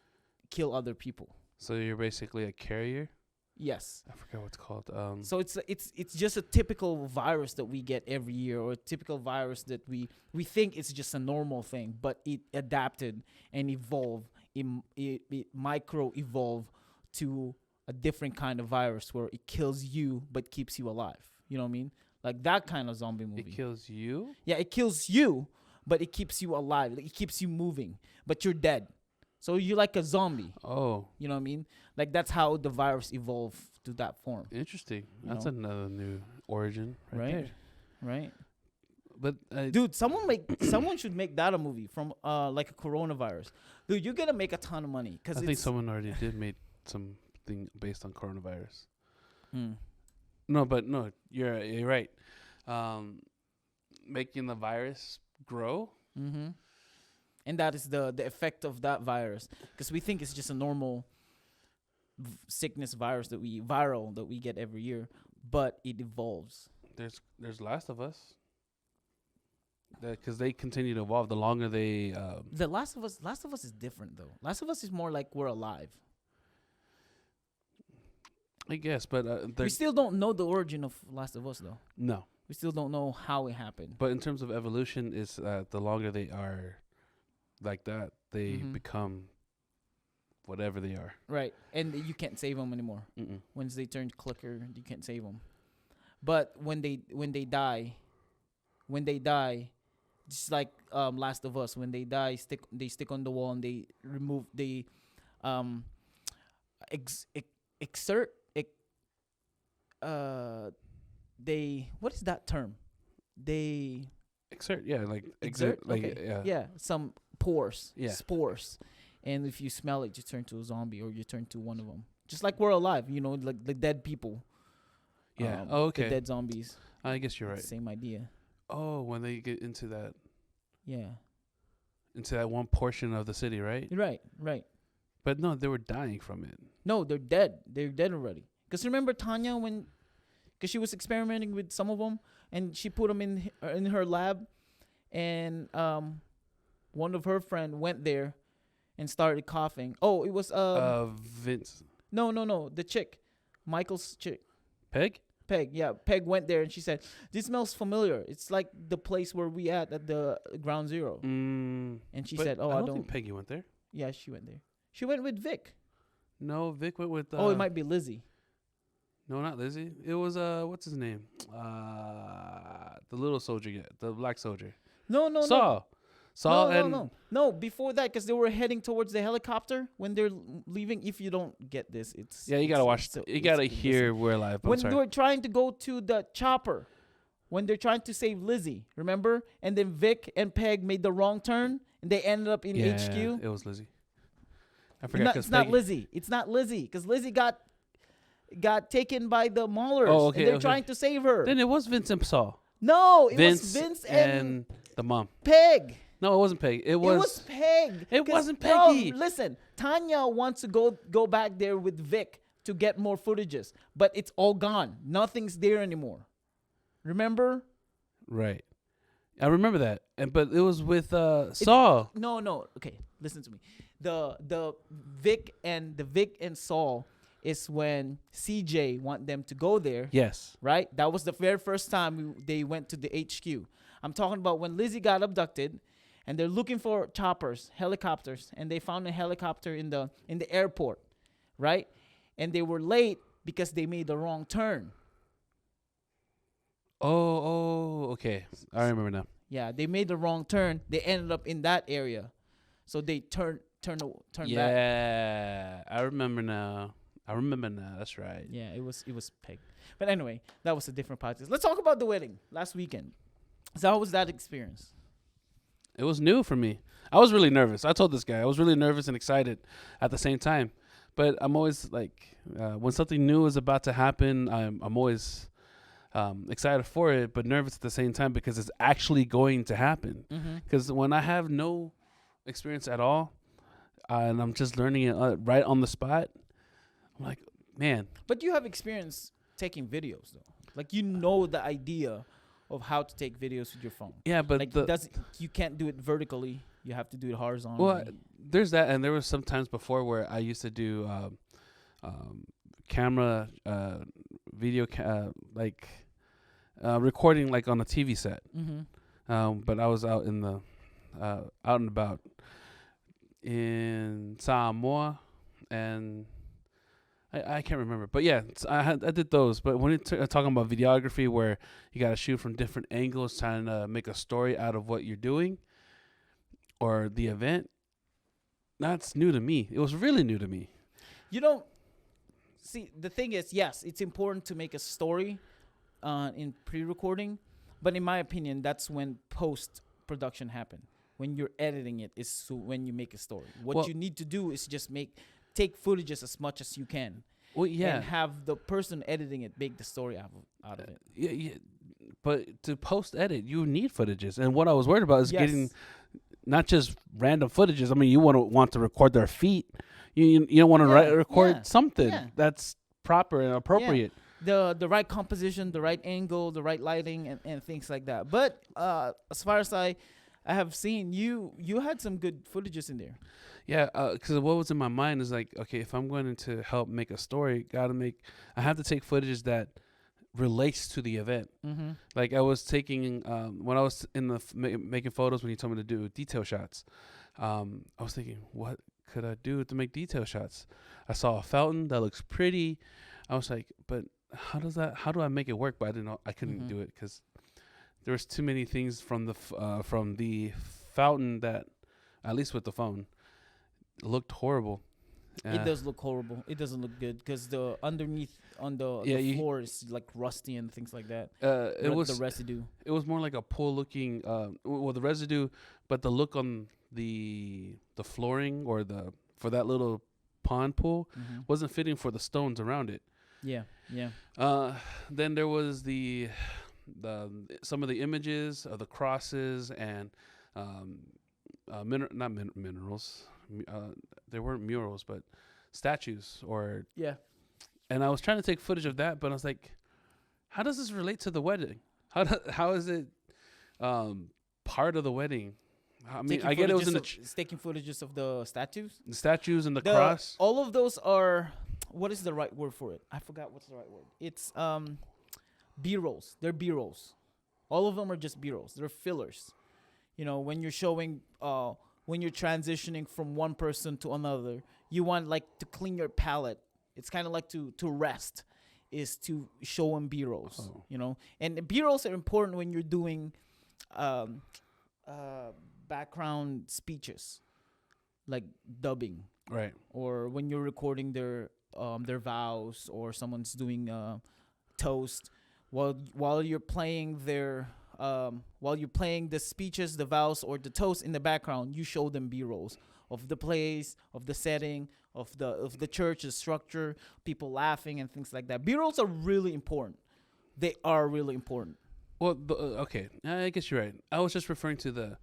kill other people. So you're basically a carrier. Yes. I forgot what it's called. So it's just a typical virus that we get every year, or a typical virus that we think it's just a normal thing, but it adapted and evolved. It micro evolved to a different kind of virus where it kills you but keeps you alive. You know what I mean? Like that kind of zombie movie. It kills you? Yeah, it kills you, but it keeps you alive. Like, it keeps you moving, but you're dead. So you're like a zombie. Oh. You know what I mean? Like that's how the virus evolved to that form. Interesting. That's another new origin right there. Right. But dude, someone should make that a movie from like a coronavirus. Dude, you're gonna make a ton of money because I think someone already did make something based on coronavirus. Mm. No, you're right. Making the virus grow. Mm-hmm. And that is the effect of that virus, because we think it's just a normal sickness viral that we get every year, but it evolves. There's Last of Us. Because they continue to evolve. The longer they the Last of Us is different though. Last of Us is more like we're alive. I guess, but we still don't know the origin of Last of Us though. No, we still don't know how it happened. But in terms of evolution, is the longer they are like that, they become whatever they are. Right, and you can't save them anymore. Mm-mm. Once they turn clicker, you can't save them. But when they die, just like Last of Us, when they die, they stick on the wall and they remove what is that term? They exert, yeah, like exert, like okay. yeah, some spores, and if you smell it, you turn to a zombie or you turn to one of them. Just like we're alive, like the dead people. Yeah. Okay. The dead zombies. I guess you're right. Same idea. Oh, when they get into that. Yeah. Into that one portion of the city, right? Right. But no, they were dying from it. No, they're dead. They're dead already. Because remember Tanya because she was experimenting with some of them, and she put them in her lab, and one of her friend went there and started coughing. Oh, it was Vince. No, the chick, Michael's chick. Peg, yeah. Peg went there and she said, "This smells familiar. It's like the place where we at the ground zero." And she said, "Oh, I don't think Peggy went there." Yeah, she went there. She went with Vic. No, Vic went with. It might be Lizzie. No, not Lizzie. It was what's his name? The little soldier, the black soldier. No. Saul. No. Before that, because they were heading towards the helicopter when they're leaving. If you don't get this, you gotta watch. You gotta hear We're Live. When they were trying to go to the chopper, when they're trying to save Lizzie, remember? And then Vic and Peg made the wrong turn, and they ended up in HQ. It was Lizzie. I forgot. It's not Lizzie. It's not Lizzie, because Lizzie got taken by the Maulers. Oh, okay. And they're trying to save her. Then it was Vince and Saul. No, it was Vince and the mom. Peg. No, it wasn't Peg. It was Peg. It wasn't Peggy. No, listen, Tanya wants to go back there with Vic to get more footages, but it's all gone. Nothing's there anymore. Remember? Right. I remember that. But it was with Saul. No. Okay, listen to me. The Vic and Saul is when CJ want them to go there. Yes. Right? That was the very first time they went to the HQ. I'm talking about when Lizzie got abducted, and they're looking for helicopters, and they found a helicopter in the airport, right? And they were late because they made the wrong turn. Okay. I remember now. Yeah, they made the wrong turn. They ended up in that area, so they turned back. Yeah, I remember now. That's right. Yeah, it was Peg. But anyway, that was a different podcast. Let's talk about the wedding last weekend. So how was that experience? It was new for me. I was really nervous. I told this guy I was really nervous and excited at the same time. But I'm always like, when something new is about to happen, I'm always excited for it, but nervous at the same time because it's actually going to happen. Because when I have no experience at all, and I'm just learning it right on the spot, I'm like, man. But you have experience taking videos, though. Like, you know the idea of how to take videos with your phone. Yeah, but like you can't do it vertically. You have to do it horizontally. Well, there's that, and there was some times before where I used to do camera, video, recording like on a TV set. But I was out in the out and about in Samoa, and I can't remember, but yeah, I did those. But when you're talking about videography, where you got to shoot from different angles, trying to make a story out of what you're doing or the event, that's new to me. It was really new to me. You don't see, the thing is, yes, it's important to make a story in pre-recording, but in my opinion, that's when post-production happen. When you're editing it is when you make a story. What you need to do is just take footages as much as you can. Well, yeah. And have the person editing it make the story out of it. Yeah. But to post-edit, you need footages. And what I was worried about is getting not just random footages. I mean, you want to record their feet. You don't want to record something that's proper and appropriate. The right composition, the right angle, the right lighting, and things like that. But as far as I have seen, you had some good footages in there. Yeah, because what was in my mind is like, okay, if I'm going to help make a story, I have to take footages that relates to the event. Like I was taking when I was in the making photos when you told me to do detail shots. I was thinking, what could I do to make detail shots? I saw a fountain that looks pretty. I was like, but how do I make it work? But I couldn't do it because there was too many things from the fountain that, at least with the phone, looked horrible. It does look horrible. It doesn't look good because the underneath on the floor is like rusty and things like that. It was the residue. It was more like a pool looking. The residue, but the look on the flooring or for that little pond pool wasn't fitting for the stones around it. Yeah. Then there was the some of the images of the crosses and minerals. They weren't murals, but statues or And I was trying to take footage of that, but I was like, how does this relate to the wedding? How is it part of the wedding? I mean, I get it was taking footages of the statues and the cross. All of those are, what is the right word for it? I forgot what's the right word. It's B-rolls. They're B-rolls. All of them are just B-rolls. They're fillers. You know, when you're showing, when you're transitioning from one person to another, you want like to clean your palette. It's kind of like to rest, is to show them B-rolls. You know, and B-rolls are important when you're doing background speeches, like dubbing, right? Or when you're recording their vows, or someone's doing toast, while you're playing the speeches, the vows, or the toast in the background, you show them B-rolls of the place, of the setting, of the church, the structure, people laughing and things like that. B-rolls are really important. They are really important. Well, okay, I guess you're right. I was just referring to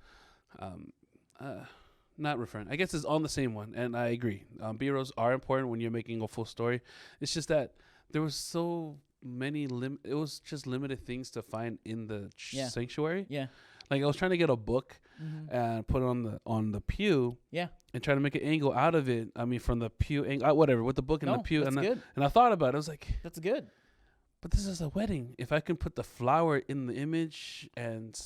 not referring. I guess it's on the same one, and I agree. B-rolls are important when you're making a full story. It's just that there was so many it was just limited things to find in the sanctuary. Yeah. Like I was trying to get a book and put it on the pew. Yeah. And try to make an angle out of it. I mean, from the pew angle, whatever, with the book in the pew. That's good. And I thought about it. I was like, that's good. But this is a wedding. If I can put the flower in the image and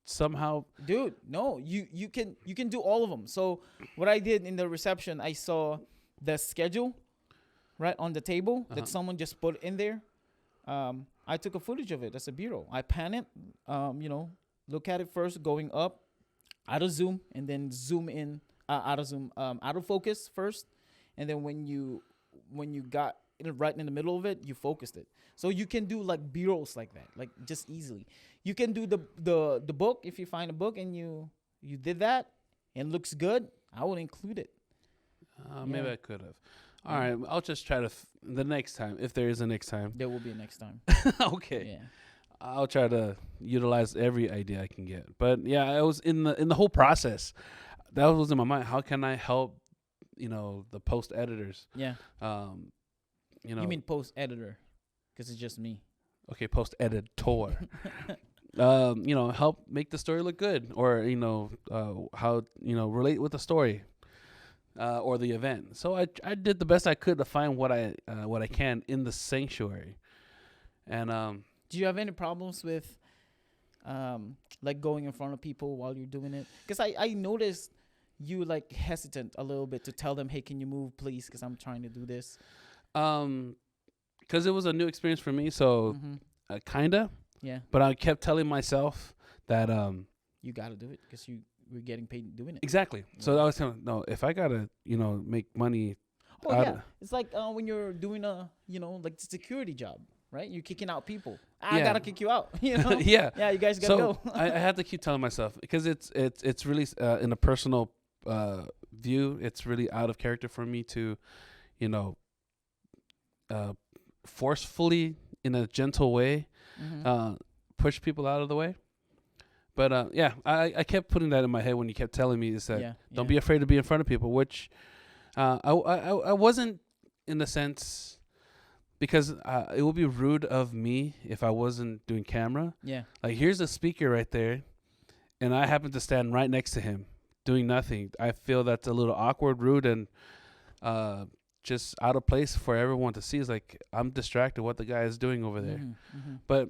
somehow, dude, no, you can do all of them. So what I did in the reception, I saw the schedule right on the table that someone just put in there. I took a footage of it as a B-roll. I pan it, look at it first going up, out of zoom, and then zoom in, out of zoom, out of focus first, and then when you got it right in the middle of it, you focused it. So you can do like B-rolls like that, like just easily. You can do the book if you find a book and you did that and looks good. I would include it. Maybe I could have. All right, I'll just try to the next time, if there is a next time. There will be a next time. Okay. Yeah. I'll try to utilize every idea I can get. But yeah, I was in the whole process. That was in my mind. How can I help, the post editors? Yeah. You mean post editor? Because it's just me. Okay, post editor. Help make the story look good, or how relate with the story. Or the event. So I did the best I could to find what I can in the sanctuary. And do you have any problems with like going in front of people while you're doing it? Because I noticed you like hesitant a little bit to tell them, hey, can you move please, because I'm trying to do this. Because it was a new experience for me, so kinda. Yeah. But I kept telling myself that you gotta do it because we're getting paid doing it. Exactly. Yeah. So I was telling no, if I gotta make money. Oh yeah, it's like when you're doing a like security job, right? You're kicking out people. I gotta kick you out. Yeah. Yeah, you guys gotta go. I had to keep telling myself, because it's really in a personal view. It's really out of character for me to, forcefully in a gentle way, push people out of the way. But I kept putting that in my head when you kept telling me is that don't be afraid to be in front of people, which I wasn't, in a sense, because it would be rude of me if I wasn't doing camera. Yeah. Like, here's a speaker right there, and I happen to stand right next to him doing nothing. I feel that's a little awkward, rude, and just out of place for everyone to see. Is like, I'm distracted what the guy is doing over there. But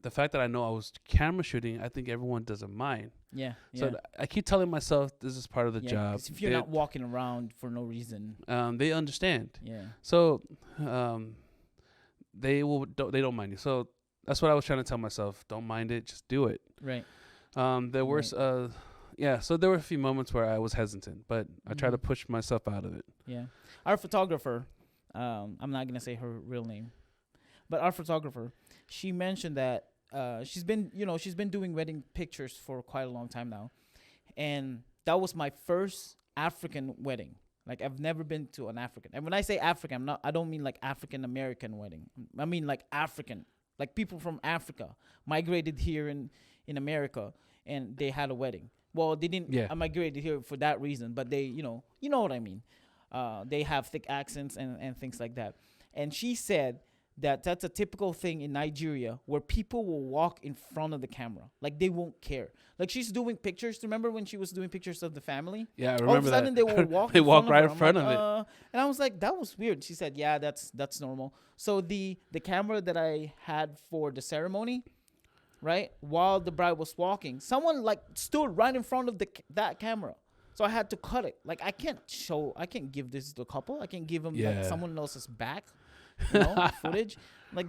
the fact that I know I was camera shooting, I think everyone doesn't mind. Yeah. So I keep telling myself this is part of the job. If you're not walking around for no reason, they understand. Yeah. So they don't mind you. So that's what I was trying to tell myself. Don't mind it. Just do it. Right. There were so there were a few moments where I was hesitant, but I tried to push myself out of it. Yeah. Our photographer, I'm not gonna say her real name, but our photographer, she mentioned that she's been doing wedding pictures for quite a long time now, and that was my first African wedding. Like, I've never been to an African, and when I say African, I don't mean like African American wedding. I mean like African, like people from Africa migrated here in America, and they had a wedding. Well, they didn't migrate here for that reason, but they, you know what I mean. They have thick accents and things like that. And she said that's a typical thing in Nigeria, where people will walk in front of the camera. Like, they won't care. Like, she's doing pictures. Remember when she was doing pictures of the family? Yeah, I remember that. All of a sudden, they will walk they walk right in front of it. And I was like, that was weird. She said, yeah, that's normal. So the camera that I had for the ceremony, right, while the bride was walking, someone like stood right in front of that camera. So I had to cut it. Like, I can't give this to the couple. I can't give them like someone else's back, footage. Like,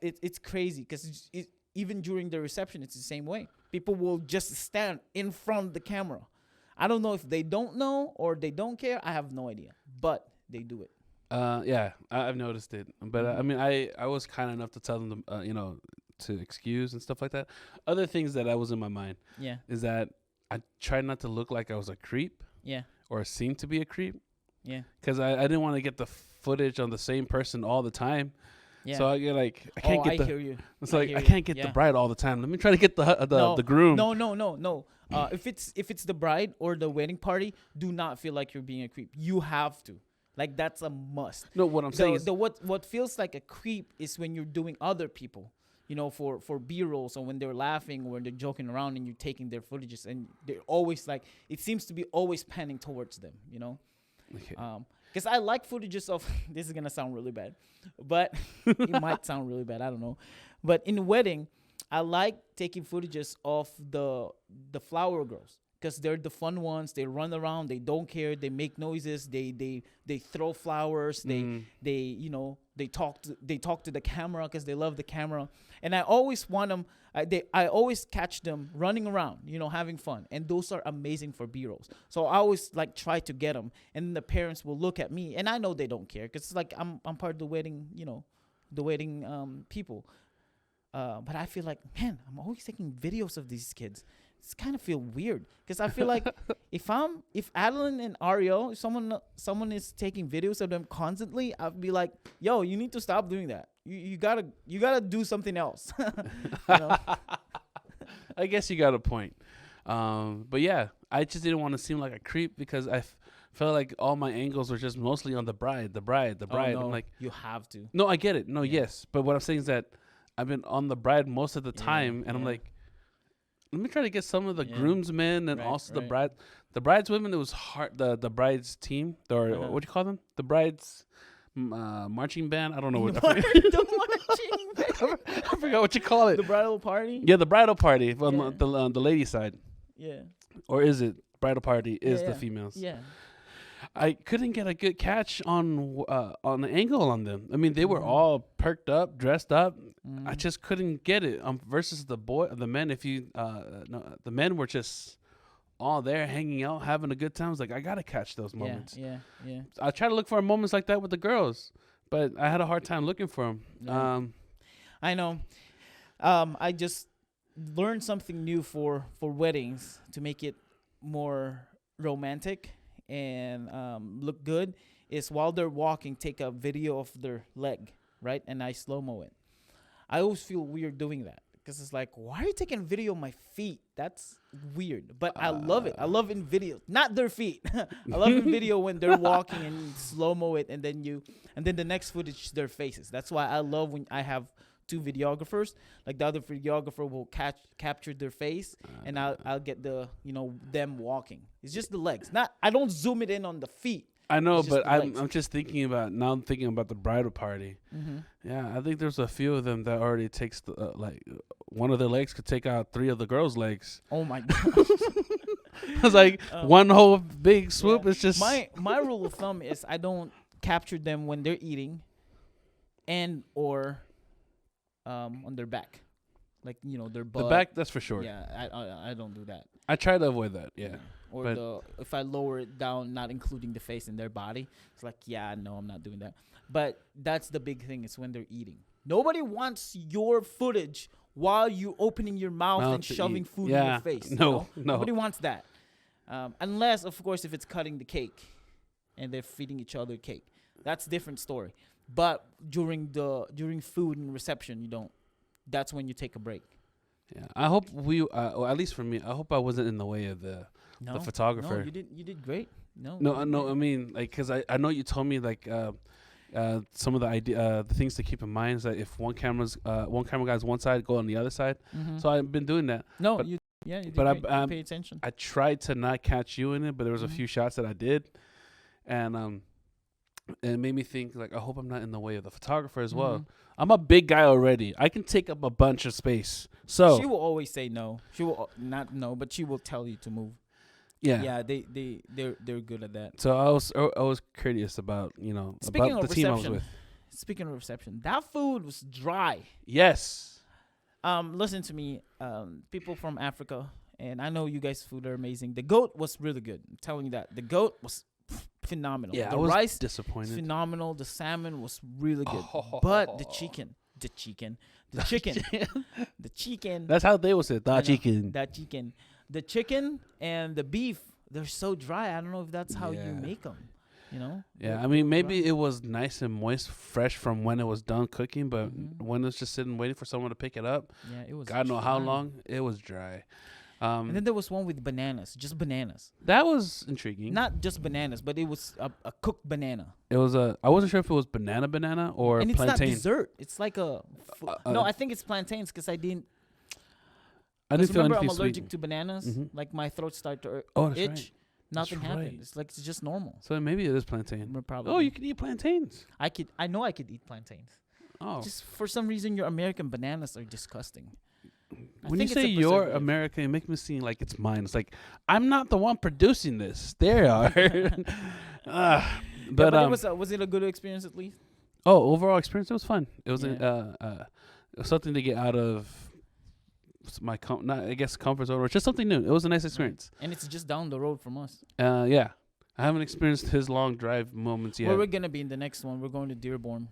it's crazy, because even during the reception, it's the same way. People will just stand in front of the camera. I don't know if they don't know or they don't care. I have no idea, but they do it. I've noticed it. But I mean, I was kind enough to tell them, to excuse and stuff like that. Other things that I was in my mind is that I tried not to look like I was a creep or seem to be a creep, because I didn't want to get the footage on the same person all the time. Yeah. So I get like I can't Oh, get I the. hear you. It's like hear I you. can't get the Yeah. bride all the time. Let me try to get the No, groom. No. If it's the bride or the wedding party, do not feel like you're being a creep. You have to. Like that's a must. No, what I'm saying is The what feels like a creep is when you're doing other people, for B-roll. So when they're laughing or when they're joking around and you're taking their footages and they're always like, it seems to be always panning towards them, okay. Because I like footages of this is gonna sound really bad, but it might sound really bad. I don't know, but in a wedding, I like taking footages of the flower girls because they're the fun ones. They run around. They don't care. They make noises. They throw flowers. They talk to the camera because they love the camera. And I always want them. I always catch them running around, having fun. And those are amazing for B-rolls. So I always like try to get them. And then the parents will look at me, and I know they don't care because it's like I'm part of the wedding, the wedding people. But I feel like, man, I'm always taking videos of these kids. It's kind of feel weird because I feel like if Adeline and Ariel, if someone is taking videos of them constantly, I'd be like, yo, you need to stop doing that. You gotta do something else. I guess you got a point. But yeah, I just didn't want to seem like a creep because I felt like all my angles were just mostly on the bride. Oh, no, I'm like, you have to. no, I get it. No, Yeah. yes, but what I'm saying is that I've been on the bride most of the Yeah, time, and I'm yeah. like, let me try to get some of the Yeah. groomsmen and Right, also right. the brideswomen. It was hard. The bride's team, or Uh-huh. what do you call them? The bride's marching band. I don't know what. I forgot what you call it. The bridal party. Yeah, the bridal party on Yeah. the lady side, Yeah. or is it bridal party is Yeah, the yeah. females? Yeah. I couldn't get a good catch on the angle on them. I mean, they were Mhm. all perked up, dressed up. I Mhm. just couldn't get it. Versus the men. If you no, the men were just all there, hanging out, having a good time. I was like, I gotta catch those moments. Yeah. Yeah. I try to look for moments like that with the girls, but I had a hard time looking for them. Yeah. I know. I just learned something new for weddings to make it more romantic and look good. Is while they're walking, take a video of their leg, right? And I slow-mo it. I always feel weird doing that because it's like, why are you taking a video of my feet? That's weird. But I love it. I love in video, not their feet. I love in video when they're walking and you slow-mo it, and then the next footage is their faces. That's why I love when I have two videographers. Like the other videographer will capture their face, and I'll get the them walking. It's just the legs. I don't zoom it in on the feet. I know, It's just but the legs. I'm just thinking about now. I'm thinking about the bridal party. Mm-hmm. Yeah, I think there's a few of them that already takes one of their legs could take out three of the girls' legs. Oh my god. It's like one whole big swoop. Yeah. It's just My rule of thumb is I don't capture them when they're eating, and or on their back, like their butt. the back. That's for sure. Yeah, I don't do that. I try to avoid that. Yeah. Or but- if I lower it down, not including the face and their body, it's like, yeah, no, I'm not doing that. But that's the big thing is when they're eating. Nobody wants your footage while you opening your mouth Mouth and to shoving eat. food in Yeah. your face. No. Nobody wants that. Unless, of course, if it's cutting the cake and they're feeding each other cake. That's a different story. But during food and reception, you don't. That's when you take a break. Yeah. I hope or at least for me, I hope I wasn't in the way of the photographer. No, you did great. No. No, I mean, like, because I know you told me, like, some of the things to keep in mind is that if one camera guy's one side, go on the other side. Mm-hmm. So I've been doing that. No, but- you did but great. You pay attention. I tried to not catch you in it, but there was a Mhm. few shots that I did. And it made me think, like, I hope I'm not in the way of the photographer as well. Mhm. I'm a big guy already. I can take up a bunch of space. So, She will always say no. She will not no, but she will tell you to move. yeah. Yeah, they're good at that. So I was curious about, Speaking about of the team I was reception, with. Speaking of reception, that food was dry. Yes. Listen to me, people from Africa, and I know you guys' food are amazing. The goat was really good. I'm telling you that. The goat was phenomenal. Yeah, the I was rice disappointed. was phenomenal. The salmon was really good. But the chicken, the chicken, That's how they would say it. I know. Chicken. The chicken and the beef, they're so dry. I don't know if that's how you Yeah. make them. You know. Yeah, I mean, maybe it was nice and moist, fresh from when it was done cooking, but when it's just sitting waiting for someone to pick it up, yeah, it was. God know how dry. long, it was dry. And then there was one with bananas, just bananas. That was intriguing. Not just bananas, but it was a cooked banana. It was I wasn't sure if it was banana or And it's plantain. not dessert. It's like a. No, I think it's plantains because I didn't. I didn't feel remember, anything I'm allergic sweet. to bananas. Like my throat started to That's itch. right. Nothing That's happened. right. It's like it's just normal. So maybe it is plantain. Probably. Oh, you can eat plantains. I know I could eat plantains. Oh. Just for some reason, your American bananas are disgusting. When you say you're American, it makes me seem like it's mine. It's like I'm not the one producing this. They are. But was it a good experience at least? Oh, overall experience, it was fun. It was Yeah. it was something to get out of my comfort zone, or just something new. It was a nice experience. And it's just down the road from us. Yeah, I haven't experienced his long drive moments yet. Where we're gonna be in the next one? We're going to Dearborn.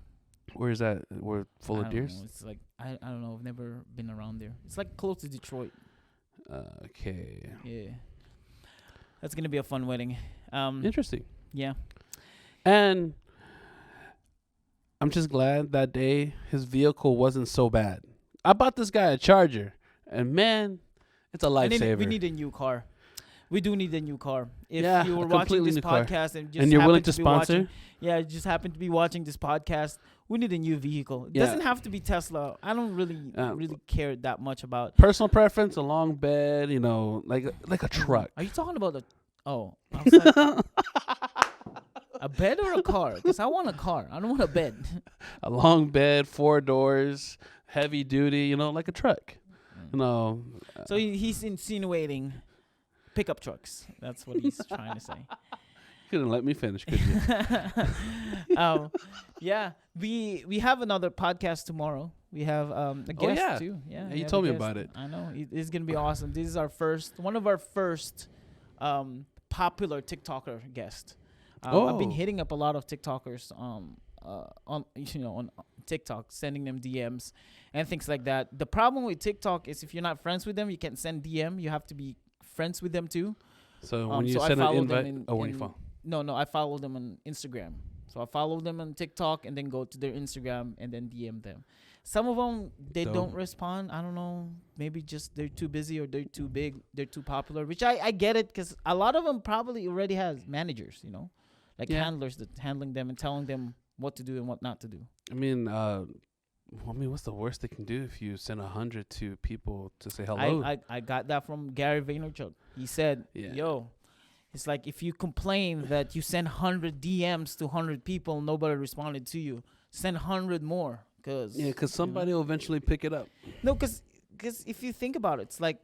Where is that? We're full of deers. It's like I don't know. I've never been around there. It's like close to Detroit. Okay. Yeah, that's gonna be a fun wedding. Interesting. Yeah. And I'm just glad that day his vehicle wasn't so bad. I bought this guy a Charger, and man, it's a lifesaver. We need a new car. We do need a new car. If Yeah, you were a watching this completely new car. podcast and just And you're willing happen to be watching- sponsor? yeah, you just happen to be watching this podcast, we need a new vehicle. It Yeah. doesn't have to be Tesla. I don't really care that much about. Personal preference, a long bed, like a truck. Are you talking about I was like, a bed or a car? Because I want a car. I don't want a bed. A long bed, 4 doors, heavy duty, like a truck. So he's insinuating pickup trucks. That's what he's trying to say. Couldn't let me finish, could you? Yeah, we have another podcast tomorrow. We have a guest too. Yeah, you told me about it. I know it's gonna be awesome. This is one of our first popular TikToker guest. I've been hitting up a lot of TikTokers on TikTok, sending them DMs and things like that. The problem with TikTok is if you're not friends with them, you can't send DM. You have to be friends with them too. So when you send an invite, when you follow. No, I follow them on Instagram. So I follow them on TikTok and then go to their Instagram and then DM them. Some of them, they don't respond. I don't know. Maybe just they're too busy or they're too big. They're too popular, which I get it because a lot of them probably already has managers, handlers that handling them and telling them what to do and what not to do. I mean, what's the worst they can do if you send 100 to people to say hello? I got that from Gary Vaynerchuk. He said, yo, it's like if you complain that you send 100 DMs to 100 people, nobody responded to you, send 100 more. Because somebody will eventually pick it up. No, because if you think about it, it's like,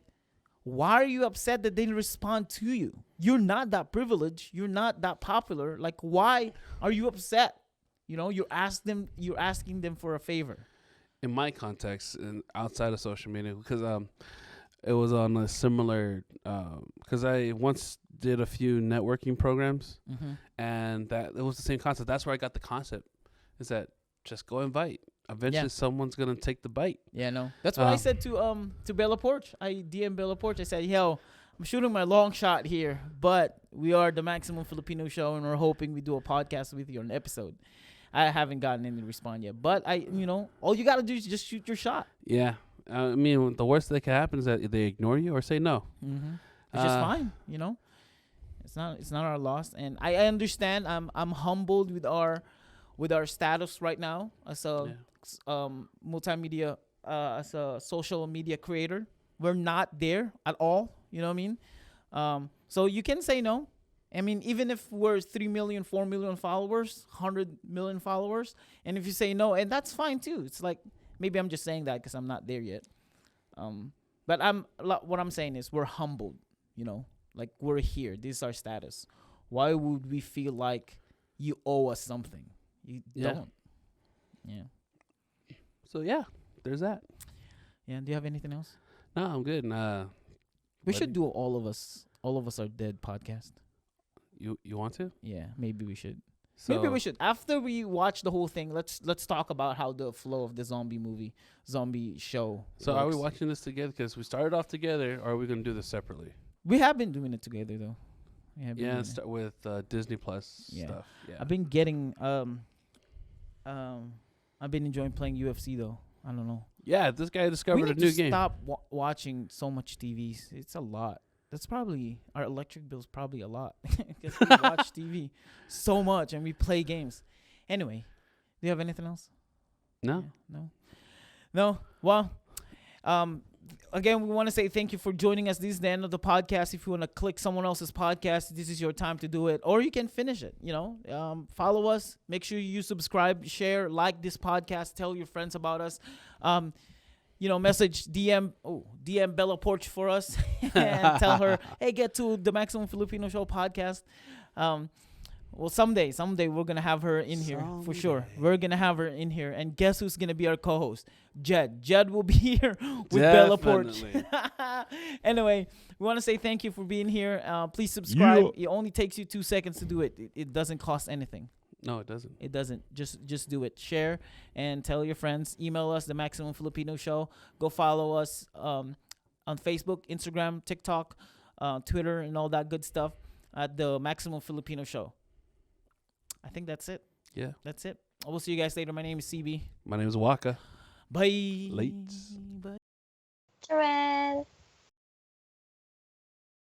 why are you upset that they didn't respond to you? You're not that privileged. You're not that popular. Like, why are you upset? You're asking them for a favor. In my context, and outside of social media, because it was on a similar, because I once did a few networking programs, and that it was the same concept. That's where I got the concept, is that just go invite. Eventually, someone's gonna take the bite. Yeah, no. That's what I said to Bella Porch. I DM Bella Porch. I said, yo, I'm shooting my long shot here, but we are the Maximum Filipino Show, and we're hoping we do a podcast with you on an episode. I haven't gotten any response yet, but all you gotta do is just shoot your shot. Yeah, I mean, the worst that can happen is that they ignore you or say no. It's just fine. It's not our loss, and I understand. I'm humbled with our status right now as a multimedia, as a social media creator. We're not there at all. You know what I mean? So you can say no. I mean, even if we're 3 million, 4 million followers, 100 million followers, and if you say no, and that's fine too. It's like, maybe I'm just saying that because I'm not there yet. But what I'm saying is we're humbled, like we're here. This is our status. Why would we feel like you owe us something? You don't. Yeah. So yeah, there's that. Yeah. Do you have anything else? No, I'm good. We should do all of us are dead podcast. You want to? Yeah, maybe we should. So maybe we should. After we watch the whole thing, let's talk about how the flow of the zombie show. So works. are we watching this together? Because we started off together, or are we gonna do this separately? We have been doing it together though. Yeah, start with Disney Plus Yeah. stuff. Yeah. I've been getting I've been enjoying playing UFC though. I don't know. Yeah, this guy We discovered a need new to game. stop watching so much TVs. It's a lot. That's probably our electric bill's probably a lot because we watch TV so much and we play games. Anyway, do you have anything else? No. Yeah, no. Well, again, we want to say thank you for joining us. This is the end of the podcast. If you want to click someone else's podcast, this is your time to do it, or you can finish it. Follow us. Make sure you subscribe, share, like this podcast. Tell your friends about us. Message DM Bella Porch for us and tell her, hey, get to the Maximum Filipino Show podcast. Well, someday we're going to have her in here for sure. We're going to have her in here. And guess who's going to be our co-host? Jed. Jed will be here with Bella Porch. Anyway, we want to say thank you for being here. Please subscribe. Yeah. It only takes you 2 seconds to do it. It doesn't cost anything. No, it doesn't. It doesn't. Just do it. Share and tell your friends. Email us, The Maximum Filipino Show. Go follow us on Facebook, Instagram, TikTok, Twitter, and all that good stuff at The Maximum Filipino Show. I think that's it. Yeah. That's it. We'll see you guys later. My name is CB. My name is Wakka. Bye. Late. Bye. Joanne.